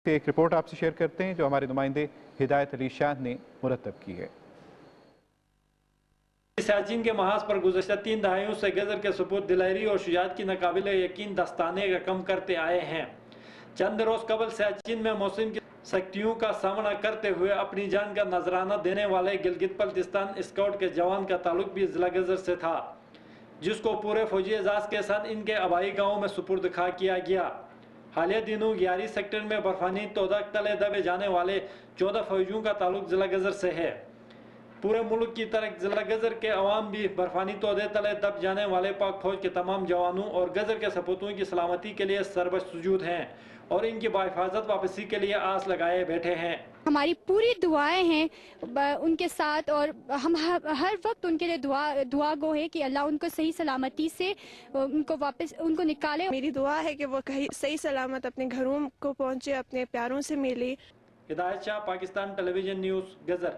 ایک رپورٹ آپ سے شیئر کرتے ہیں جو ہمارے نمائندے ہدایت علی شاہ نے مرتب کی ہے۔ سیاچن کے محاذ پر گزشتہ 3 دہائیوں سے غزر کے ثبوت دلیری اور شجاعت کی ناقابل یقین داستانیں کم کرتے آئے ہیں۔ چند روز قبل سیاچن میں موسم کی سختیوں کا سامنا کرتے ہوئے اپنی جان کا نذرانہ دینے والے گلگت بلتستان اسکاؤٹ کے جوان کا تعلق بھی ضلع غزر سے تھا، جس کو پورے فوجی اعزاز کے ساتھ ان کے آبائی گاؤں میں سپرد خاک کیا گیا۔ حالیہ دنوں گیاری سیکٹر میں برفانی تودہ تلے دبے جانے والے 14 فوجیوں کا تعلق ضلع غزر سے ہے۔ پورے ملک کی طرح ضلع غزر کے عوام بھی برفانی تودے تلے دب جانے والے پاک فوج کے تمام جوانوں اور غزر کے سپوتوں کی سلامتی کے لیے سربش سجود ہیں اور ان کی بحفاظت واپسی کے لیے آس لگائے بیٹھے ہیں۔ ہماری پوری دعائیں ہیں ان کے ساتھ اور ہم ہر وقت ان کے لیے دعا گو ہے کہ اللہ ان کو صحیح سلامتی سے ان کو نکالے۔ میری دعا ہے کہ وہ صحیح سلامت اپنے گھروں کو پہنچے، اپنے پیاروں سے ملے۔ ہدایت شاہ، پاکستان ٹیلی ویژن نیوز، غزر۔